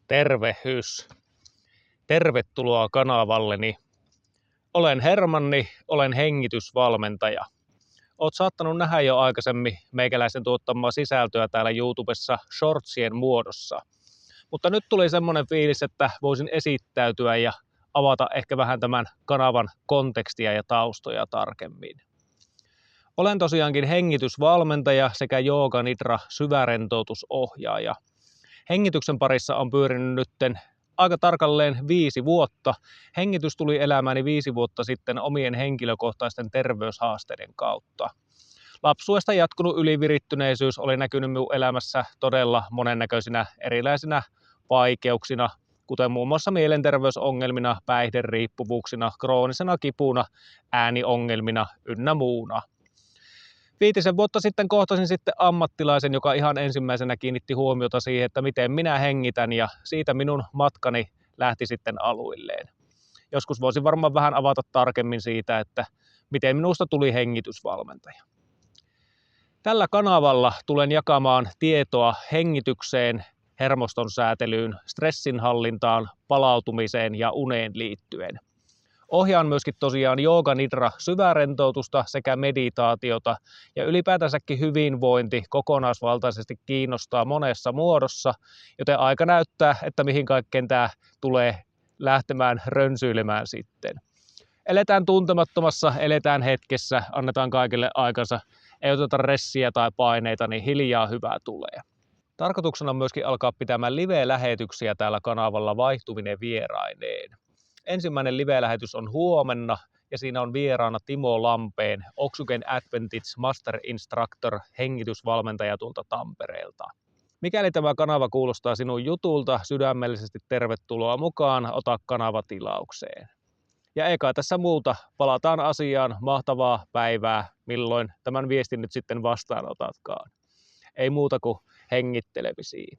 Tervehys. Tervetuloa kanavalleni. Olen Hermanni, olen hengitysvalmentaja. Oot saattanut nähdä jo aikaisemmin meikäläisen tuottamaa sisältöä täällä YouTubessa shortsien muodossa. Mutta nyt tuli semmonen fiilis, että voisin esittäytyä ja avata ehkä vähän tämän kanavan kontekstia ja taustoja tarkemmin. Olen tosiaankin hengitysvalmentaja sekä jooga nidra syvärentoutusohjaaja. Hengityksen parissa on pyörinyt nytten aika tarkalleen 5 vuotta. Hengitys tuli elämääni 5 vuotta sitten omien henkilökohtaisten terveyshaasteiden kautta. Lapsuudesta jatkunut ylivirittyneisyys oli näkynyt minun elämässä todella monennäköisinä erilaisina vaikeuksina, kuten muun muassa mielenterveysongelmina, päihderiippuvuuksina, kroonisena kipuna, ääniongelmina ynnä muuna. 5 vuotta sitten kohtasin sitten ammattilaisen, joka ihan ensimmäisenä kiinnitti huomiota siihen, että miten minä hengitän, ja siitä minun matkani lähti sitten aluilleen. Joskus voisin varmaan vähän avata tarkemmin siitä, että miten minusta tuli hengitysvalmentaja. Tällä kanavalla tulen jakamaan tietoa hengitykseen, hermoston säätelyyn, stressinhallintaan, palautumiseen ja uneen liittyen. Ohjaan myöskin tosiaan jooga nidra syvärentoutusta sekä meditaatiota, ja ylipäätänsäkin hyvinvointi kokonaisvaltaisesti kiinnostaa monessa muodossa, joten aika näyttää, että mihin kaikkeen tämä tulee lähtemään rönsyilemään sitten. Eletään tuntemattomassa, eletään hetkessä, annetaan kaikille aikansa, ei oteta ressiä tai paineita, niin hiljaa hyvää tulee. Tarkoituksena on myöskin alkaa pitämään live-lähetyksiä täällä kanavalla vaihtuvine vieraineen. Ensimmäinen live-lähetys on huomenna, ja siinä on vieraana Timo Lampeen, Oxygen Advantage Master Instructor, hengitysvalmentaja tuolta Tampereelta. Mikäli tämä kanava kuulostaa sinun jutulta, sydämellisesti tervetuloa mukaan, ota kanava tilaukseen. Ja eikä tässä muuta, palataan asiaan, mahtavaa päivää, milloin tämän viestin nyt sitten vastaanotatkaan. Ei muuta kuin hengittelemisiin.